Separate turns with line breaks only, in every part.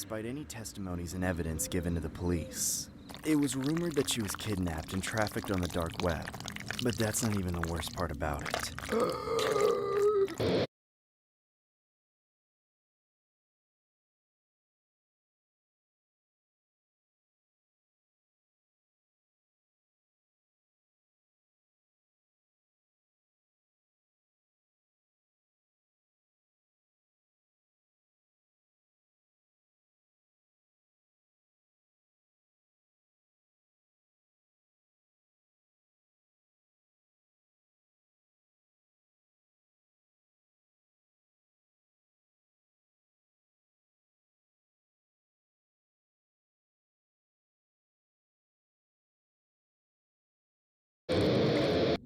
despite any testimonies and evidence given to the police. It was rumored that she was kidnapped and trafficked on the dark web, but that's not even the worst part about it.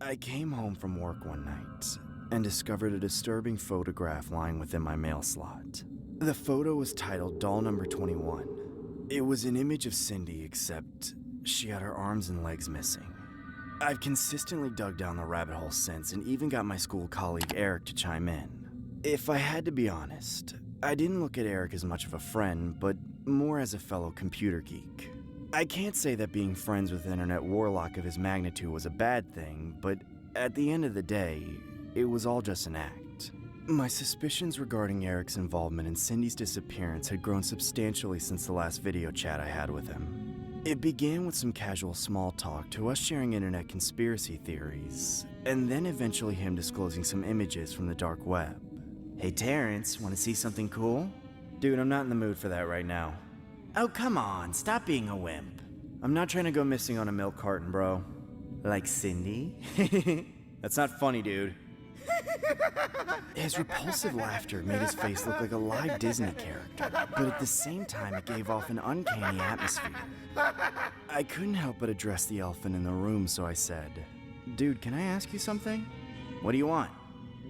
I came home from work one night and discovered a disturbing photograph lying within my mail slot. The photo was titled Doll Number 21. It was an image of Cindy, except she had her arms and legs missing. I've consistently dug down the rabbit hole since and even got my school colleague Eric to chime in. If I had to be honest, I didn't look at Eric as much of a friend, but more as a fellow computer geek. I can't say that being friends with an internet warlock of his magnitude was a bad thing, but at the end of the day, it was all just an act. My suspicions regarding Eric's involvement in Cindy's disappearance had grown substantially since the last video chat I had with him. It began with some casual small talk to us sharing internet conspiracy theories, and then eventually him disclosing some images from the dark web. "Hey Terrence, want to see something cool?" "Dude, I'm not in the mood for that right now." "Oh, come on, stop being a wimp." "I'm not trying to go missing on a milk carton, bro." "Like Cindy?" "That's not funny, dude." His repulsive laughter made his face look like a live Disney character, but at the same time it gave off an uncanny atmosphere. I couldn't help but address the elephant in the room, so I said, "Dude, can I ask you something?" "What do you want?"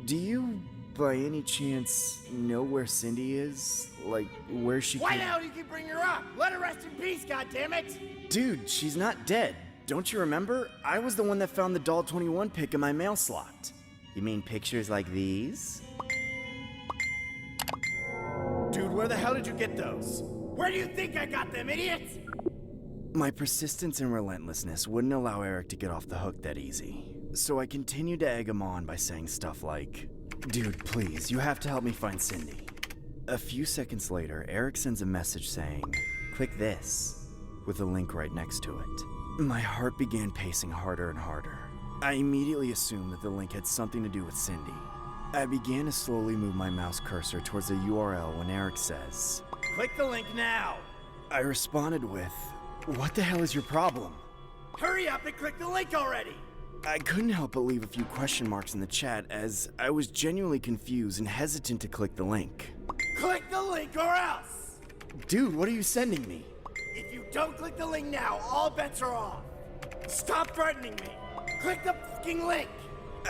"Do you, by any chance, know where Cindy is? Like, where she
Why the hell do you keep bringing her up? Let her rest in peace, goddammit!
Dude, she's not dead. Don't you remember? I was the one that found the Doll 21 pic in my mail slot. You mean pictures like these?
Dude, where the hell did you get those? Where do you think I got them, idiot?
My persistence and relentlessness wouldn't allow Eric to get off the hook that easy. So I continued to egg him on by saying stuff like, "Dude, please, you have to help me find Cindy." A few seconds later, Eric sends a message saying, "Click this," with a link right next to it. My heart began pacing harder and harder. I immediately assumed that the link had something to do with Cindy. I began to slowly move my mouse cursor towards the URL when Eric says,
"Click the link now!"
I responded with, "What the hell is your problem?"
Hurry up and click the link already!
I couldn't help but leave a few question marks in the chat as I was genuinely confused and hesitant to click the link.
Click the link or else!
Dude, what are you sending me?
If you don't click the link now, all bets are off! Stop threatening me! Click the fucking link!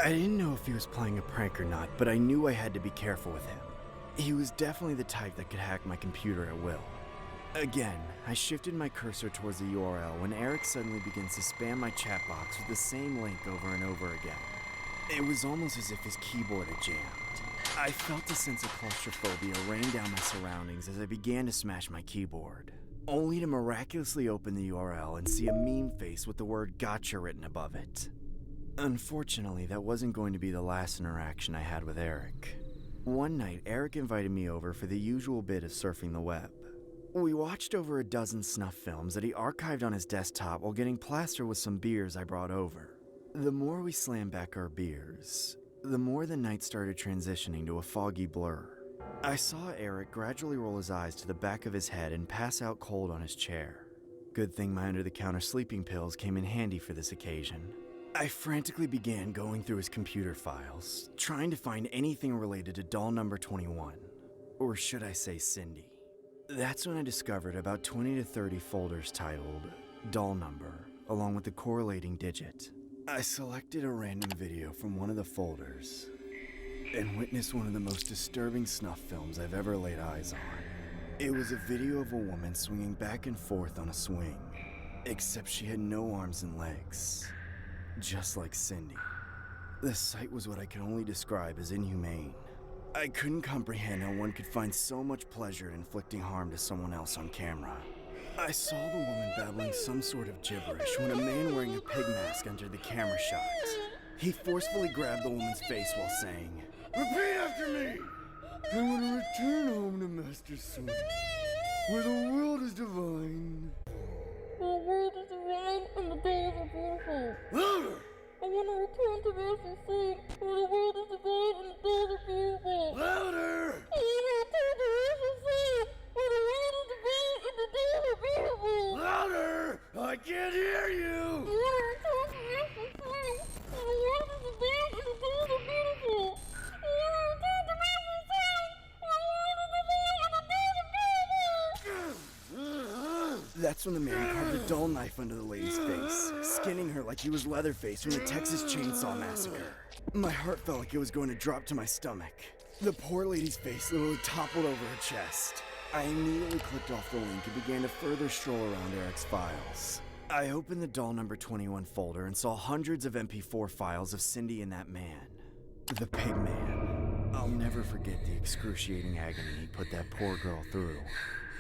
I didn't know if he was playing a prank or not, but I knew I had to be careful with him. He was definitely the type that could hack my computer at will. Again, I shifted my cursor towards the URL when Eric suddenly begins to spam my chat box with the same link over and over again. It was almost as if his keyboard had jammed. I felt a sense of claustrophobia rain down my surroundings as I began to smash my keyboard, only to miraculously open the URL and see a meme face with the word "gotcha" written above it. Unfortunately, that wasn't going to be the last interaction I had with Eric. One night, Eric invited me over for the usual bit of surfing the web. We watched over a dozen snuff films that he archived on his desktop while getting plastered with some beers I brought over. The more we slammed back our beers, the more the night started transitioning to a foggy blur. I saw Eric gradually roll his eyes to the back of his head and pass out cold on his chair. Good thing my under-the-counter sleeping pills came in handy for this occasion. I frantically began going through his computer files, trying to find anything related to doll number 21. Or should I say Cindy. That's when I discovered about 20 to 30 folders titled Doll Number, along with the correlating digit. I selected a random video from one of the folders and witnessed one of the most disturbing snuff films I've ever laid eyes on. It was a video of a woman swinging back and forth on a swing, except she had no arms and legs, just like Cindy. The sight was what I can only describe as inhumane. I couldn't comprehend how one could find so much pleasure in inflicting harm to someone else on camera. I saw the woman babbling some sort of gibberish when a man wearing a pig mask entered the camera shot. He forcefully grabbed the woman's face while saying, "Repeat after me! I want to return home to Master Sword, where the world is divine."
The world is divine and the days are beautiful.
Louder!
I want to return to Master Sword, where the world is divine and the days are beautiful.
Louder!
I want to return to Master Sword, where the world is divine and the days are beautiful.
Louder! I can't hear you!
I want to return to Master Sword, where the world is divine and the days are beautiful. I want to return to Master Sword, where the world is divine and the days are beautiful.
That's when the man carved a dull knife under the lady's face, skinning her like he was Leatherface from the Texas Chainsaw Massacre. My heart felt like it was going to drop to my stomach. The poor lady's face literally toppled over her chest. I immediately clicked off the link and began to further stroll around Eric's files. I opened the doll number 21 folder and saw hundreds of MP4 files of Cindy and that man. The pig man. I'll never forget the excruciating agony he put that poor girl through.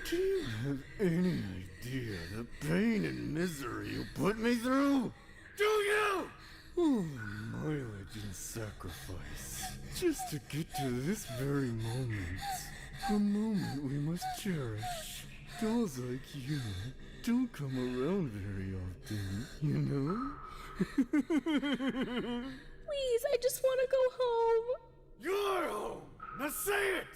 Do you have any idea the pain and misery you put me through? Do you? Oh, mileage and sacrifice. Just to get to this very moment. A moment we must cherish. Dolls like you don't come around very often, you know?
Please, I just want to go home.
You're home! Now say it!